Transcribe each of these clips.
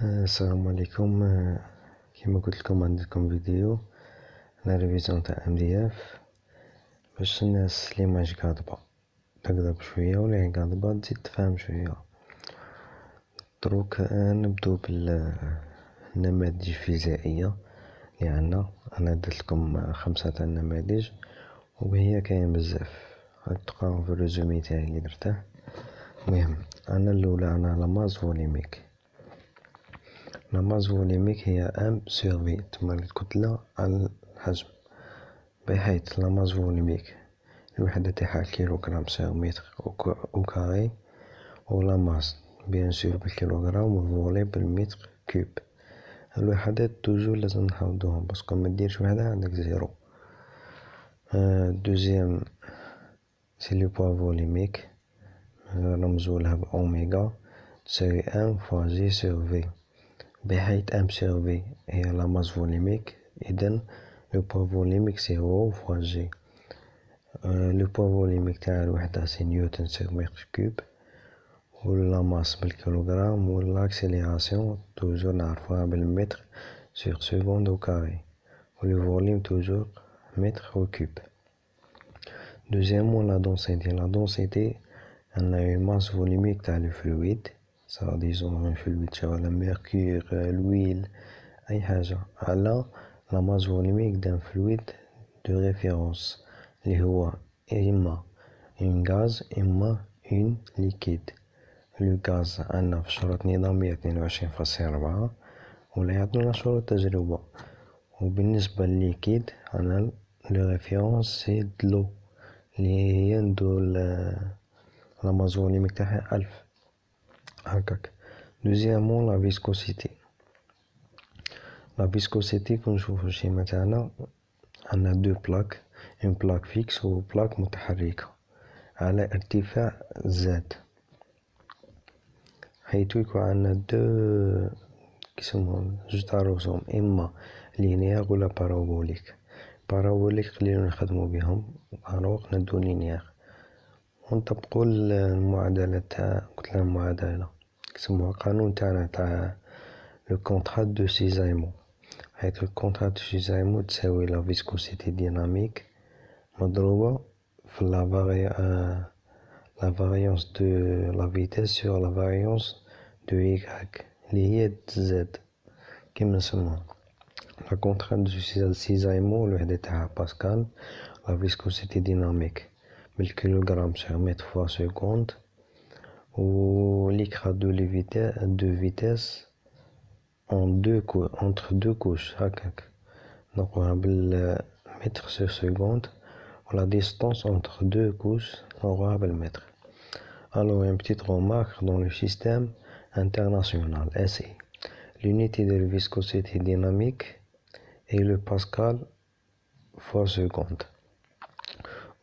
السلام عليكم. كما قلت لكم عندكم فيديو على ريفيزيون تاع MDF باش الناس اللي ماش قاضبة تقضب شوية ولا هي قاضبة تزيد تفهم شوية. دروك نبدو بالنماذج الفيزيائية اللي عنا. انا درت لكم 5 تاع النماذج وهي كاين بزاف، راك تقراو في الريزومي تاعي اللي درته. المهم انا الاولى انا لاماز فوليميك. لاماز فوليميك هي ام سور في، تما الكتلة على الحجم، بحيث لاماز فوليميك الوحدة تاعها كيلوغرام سور متر او كاري، و لاماس بيان سور بالكيلوغرام و فولي بالمتر كوب. الوحدات توجور لازم نحفظوهم باسكو مديرش وحدة عندك زيرو. دوزيام سي لو بوا فوليميك، رمزولها بأوميغا تساوي ام فوا جي سور في، بحيث ام سور في هي لا ماس فوليميك، إذن لو بوا فوليميك سي رو فوا جي. لو بوا فوليميك تاع الوحدة سي نيوتن سور متر كوب، و لا ماس بالكيلوغرام، و لاكسيليراسيون توجور نعرفوها بالمتر سور سكوند او كاري، و لو فوليم توجور متر او كوب. دوزيامون لا دونسيتي. لا دونسيتي عندنا اون ماس فوليميك تاع لو فلويد، سا ديزون ان فلويد شغل ميركور، لويل، اي حاجة، على لا ماس فوليميك دان فلويد دو ريفيرونس اللي هو اما اون غاز اما اون ليكيد. لو غاز عندنا في الشروط النظامية 22.4 ولا يعطينا شروط تجربة. وبالنسبة للليكيد عندنا لو ريفيرونس سي دلو اللي هي ندو لا ماس فوليميك تاعها 1000 هكاك. دوزيامون لا فيسكوسيتي. لا فيسكوسيتي كون نشوفو الشيما تاعنا عندنا دو بلاك، اون بلاك فيكس و بلاك متحركة على ارتفاع زاد، حيث يكون عندنا دو كيسموهم جوج تاع الرسوم، اما لينيير ولا بارابوليك. بارابوليك قليل نخدمو بهم، الوغ ندو لينيير ونطبقو المعادلة تاع قلتلها المعادلة كيسموها قانون تاعنا تاع لو كونطرا دو سيزايمون، حيث الكونطرا دو سيزايمون تساوي لا فيسكوسيتي ديناميك مضروبة في لا فاريونس دو لا فيتاس سور لا فاريونس دو إيكغيك اللي هي زد كيما نسموها. لا كونطرا دو سيزايمون الوحدة تاعها باسكال، لا فيسكوسيتي ديناميك بالكيلوغرام سور متر فوا سكوند، و ليكغا دو فيتاس entre deux couches هكاك نقولها بالمتر سور سكوند، و لا ديستانس entre deux couches نقولها بالمتر. Alors une petite remarque dans le système international SI, l'unité de viscosité dynamique est le pascal fois seconde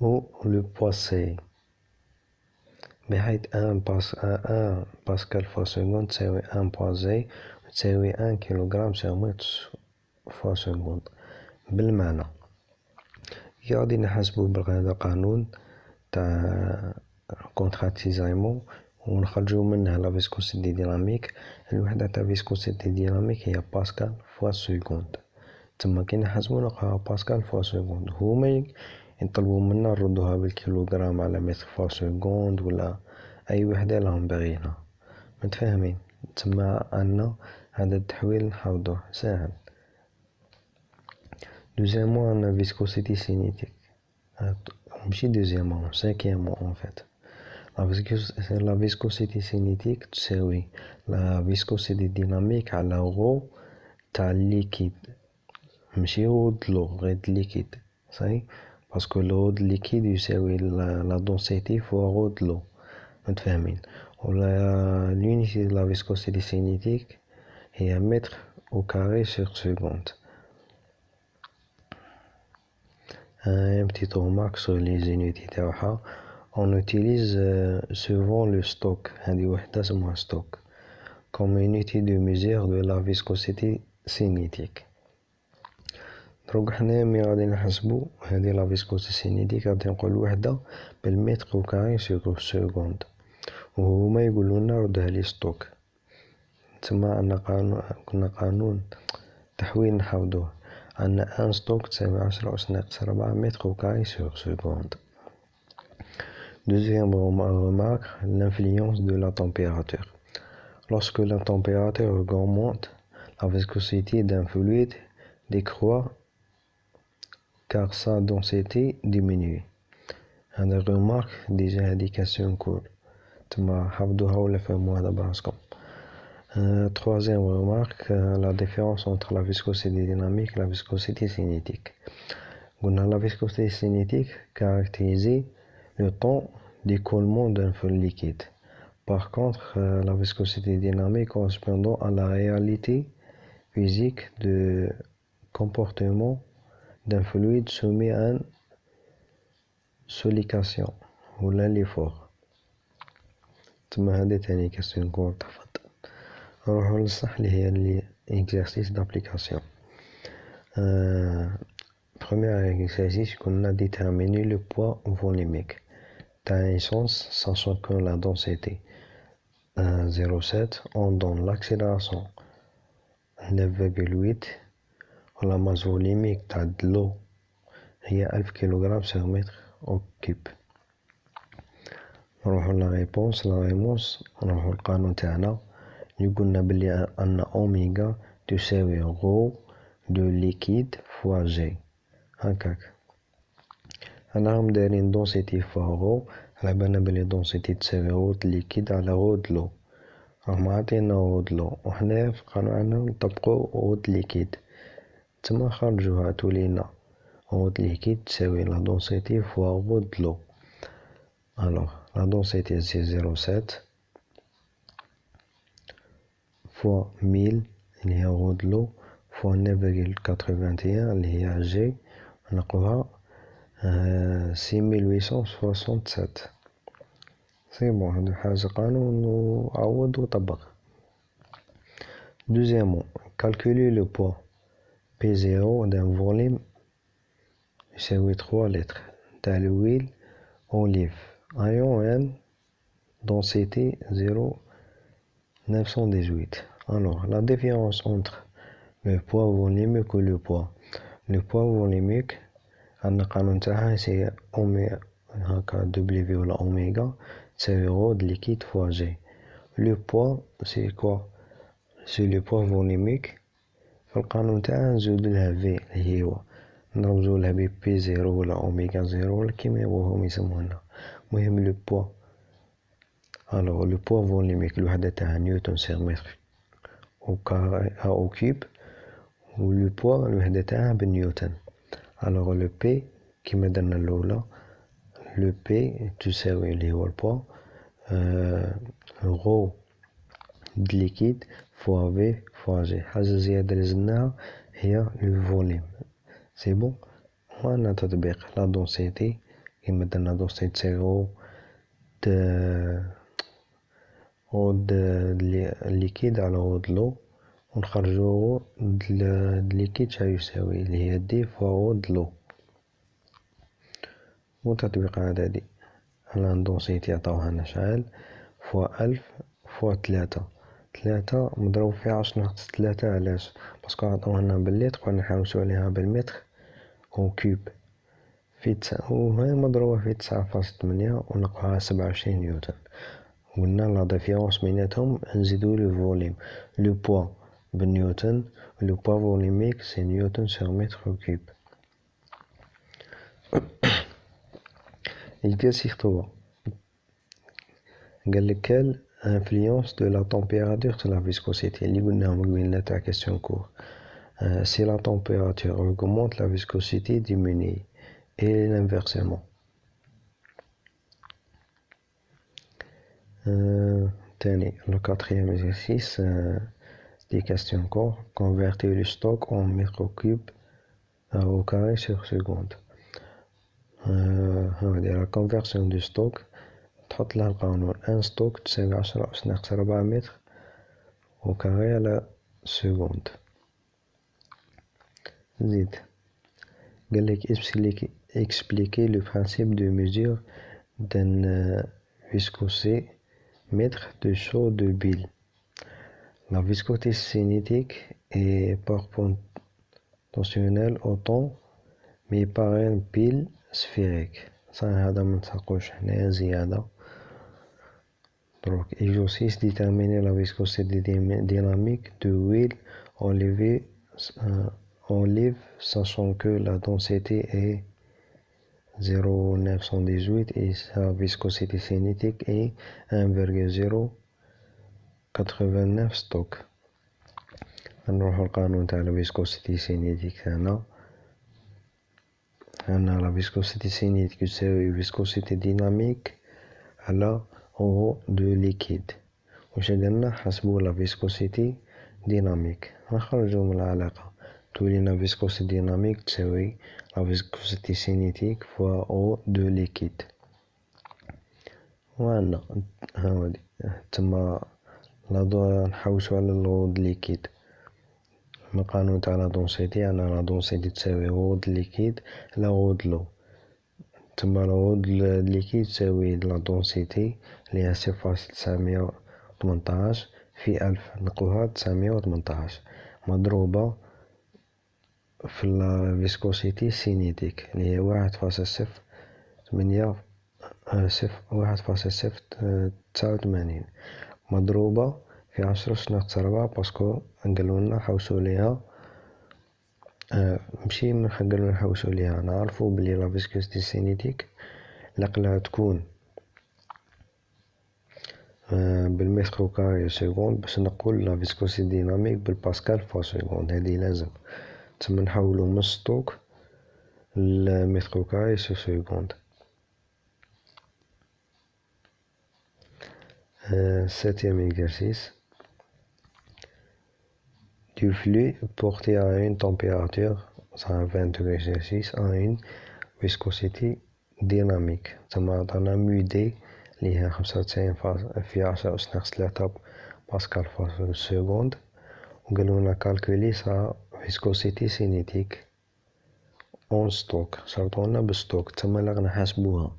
ou le poids بحيث 1 باسكال فوا سكوند تساوي 1 بوازي تساوي 1 كيلوغرام سور متر فوا سكوند. بالمعنى كي غادي نحسبو بهذا قانون تاع كونتراتيزايمون ونخرجو منه لا فيسكوسيتي ديناميك، الوحدة تاع فيسكوسيتي ديناميك هي باسكال فوا سكوند. تما كي نحسبو نلقاها باسكال فوا سكوند، هما يطلبوا منا نردوها بالكيلوغرام على متر فوا سكوند ولا اي وحدة راهم باغينها. متفاهمين؟ تما عندنا هذا التحويل نحفظوه ساهل. دوزيامون عندنا فيسكوسيتي سينيتيك، ماشي دوزيامون سانكيامون اون فيت. لا فيسكوسيتي سينيتيك تساوي لا فيسكوسيتي ديناميك على غو تاع الليكيد، ماشي غو دلو غير الليكيد صحيح، باسكو لو الليكيد يساوي لا دونسيتي فوا غو دلو. متفاهمين؟ ولا لونيتي دو لا فيسكوسيتي سينيتيك هي متر او كاري سور سكوند. Un petit remarque sur les unités تاعها. On utilise souvent le stock، هذه وحدة اسمها stock comme unité de mesure de la viscosité cinétique. دروك حنا مي غادي نحسبو هذه لا فيسكوسيتي سينيتيك غادي نقولو وحدة بالمتر او كاري سور سكوند، وهما يقولولنا ردها لي ستوك. تما عندنا قانون تحويل نحفظوه. عندنا ان ستوك تساوي 10 أس ناقص 4 متر au carré sur seconde. Deuxième remarque, l'influence de la température. Lorsque la température augmente, la viscosité d'un fluide décroît car sa densité diminue. هذا remarque déjà indication cool. تما حفظوها ولا فهموها دابا راسكم. Troisième remarque, la différence entre la viscosité dynamique et la viscosité cinétique. La viscosité cinétique caractérise le temps d'écoulement d'un fluide liquide. Par contre, la viscosité dynamique correspondant à la réalité physique de comportement d'un fluide soumis à une sollicitation ou l'effort. تما هذه تاني كاستيون كور تحفظ. نروحو للصح اللي هي l'exercice d'application. Premier exercice qu'on a déterminé le poids volumique d'un essence sachant que la densité 0,7 on donne l'accélération 9,8 la masse volumique de l'eau هي 1000 kg sur mètre au cube. نروحو لا ريبونس نروحو القانون تاعنا اللي قلنا بلي ان اوميغا تساوي غو دو ليكيد فوا جي هكاك. انا راهم دايرين دونسيتي فوا غو، على بالنا بلي دونسيتي تساوي غو د ليكيد على غو د لو، راهم عاطينا غو د لو وحنايا في القانون عندنا نطبقو غو د ليكيد، تما خرجوها تولينا غو د ليكيد تساوي لا دونسيتي فوا غو د لو. Alors, la densité c'est 0,7 fois 1000 اللي هي غو د لو fois 9,81 اللي هي G نلقوها 6867. سي بون هادو حاجة قانون وعوض وطبق. Deuxièmement, calculer le poids P0 d'un volume يساوي 3 litres تاع l'huile olive ion N densité 0,918. Alors, la différence entre le poids volumique et le poids. Le poids volumique, عندنا قانون تاعها c'est هكا W ولا oméga تساوي غو د liquide fois G. Le poids c'est quoi? C'est le poids volumique. في القانون تاعها نزود لها V اللي هو نرمزو لها ب P0 ولا oméga 0 ولا كيما يبغوهم يسموها. المهم le poids. Alors le poids volumique الوحدة تاعها نيوتن sur mètre au carré au cube و le poids الوحدة تاعها بالنيوتن. Alors le P كيما درنا الأولى le P تساوي اللي هو البوا غو د ليكيد فوا V فوا G. حاجة زيادة اللي زدناها هي le volume. سي بون. وعندنا تطبيق لا دونسيتي كيما درنا دونسيتي تساوي غو د ليكيد على غو د لو ونخرجو غو د ليكيد شا يساوي اللي هي دي فوا غو د لو. وتطبيق عددي الان دونسيتي عطاوها شحال فوا 1000 فوا 3 مضروب في 10 ناقص 3. علاش؟ باسكو عطاوها بالليتر وحنا نحاوسو عليها بالمتر او كوب في وهي مضروبة في 9.8 ونلقاها 27 نيوتن. قلنا لا ديفيرونس بيناتهم نزيدو لو فوليوم لو بوا بالنيوتن لو بوا فوليميك سي نيوتن سور متر كوب. Exercice 3 قالك quelle influence de la température sur la viscosité اللي قلناهم قبيلنا تاع question court. Si la température augmente la viscosité diminue et l'inversement. Le quatrième exercice, des questions encore. Convertir le stock en mètres cubes au carré sur seconde. La conversion du stock تحط لها القانون ان ستوك تساوي 10 أس ناقص 4 متر au carré على seconde. زيد قالك expliquer le principe de mesure d'un viscosomètre de chaud de bile. La viscosité cinétique est proportionnelle au temps mais par une pile sphérique. هذا منتحقوش هنايا زيادة. Donc, exercice déterminer la viscosité dynamique de huile olive sachant que la densité est 0,918 et sa viscosité cinétique est 1,089 ستوك. نروحو القانون تاع la viscosité cinétique تاعنا. عندنا la viscosité cinétique تساوي viscosité dynamique على eau de liquide. واش درنا حسبو la viscosité dynamique نخرجو من العلاقة تولينا viscosité dynamique تساوي la viscosité cinétique fois eau de liquide. وعندنا هاودي تما نحوسو على l'eau de liquide من القانون تاع لا دونسيتي. عندنا لا دونسيتي تساوي eau de liquide على eau de l'eau. تما l'eau de liquide تساوي لا دونسيتي اللي هي 0,918 في 1000 نقوها 918 مضروبة في لا فيسكوسيتي سينيتيك اللي هي 1,089 مضروبة في 10^4 باسكو قالولنا حوسو ليها ماشي قالولنا نحوسو ليها نعرفو بلي لا فيسكوسيتي سينيتيك لقلها تكون بالمتر كاري سكوند باش نقول لا فيسكوسيتي ديناميك بالباسكال فوا سكوند. هادي لازم تما نحولو من ستوك لمتر كاري سكوند. Septième exercice. Du flux porté à une température 120 degrés Celsius à une viscosité dynamique. تما عطانا مو دي اللي هي 95 في 10^3 باسكال فوا سكوند وقالولنا كالكولي سا فيسكوسيتي سينيتيك اون ستوك. شرطونا بالستوك تما لا غنحاسبوها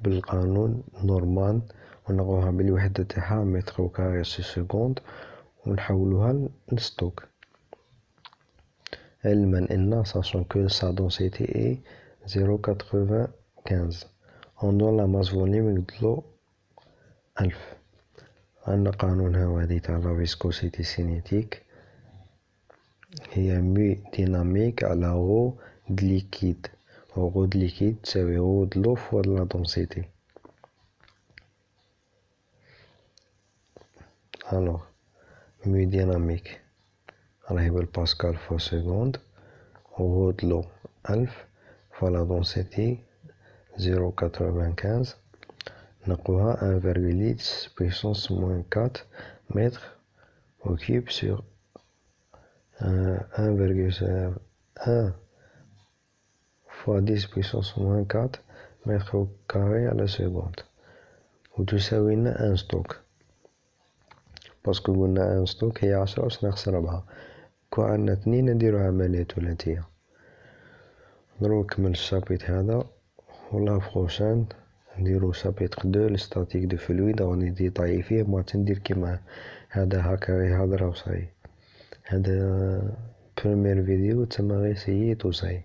بالقانون نورمال ونلقوها بالوحدة تاعها متر كاري سكوند ونحولوها للستوك علما ان ساشون كو سا دونسيتي اي 0,95 on donne la masse volumique de l'eau 1000. عندنا قانون هاودي تاع لا فيسكوسيتي سينيتيك هي مو ديناميك على غو د ليكيد. غو د ليكيد تساوي غو د لو فوا لا دونسيتي. alors مو ديناميك راهي بالباسكال فوا سكوند غو د لو 1000 فوا لا دونسيتي 0,95 نقوها 1,10 puissance moins 4 mètres au cube sur 1,1 fois 10 puissance moins 4 mètres au carré à la seconde وتساوي لنا 1 ستوك باسكو قلنا 1 ستوك هي 10^4. كو عندنا 2 نديرو عملية ثلاثية. نكمل الشابيت هذا ولا بروشان نديرو شابيتر 2 لستاتيك دو فلويد راني ديطايي فيه بغيت ندير كيما هذا هكا غير هضرة وصاي. هذا بروميير فيديو تما غير سييت وصاي.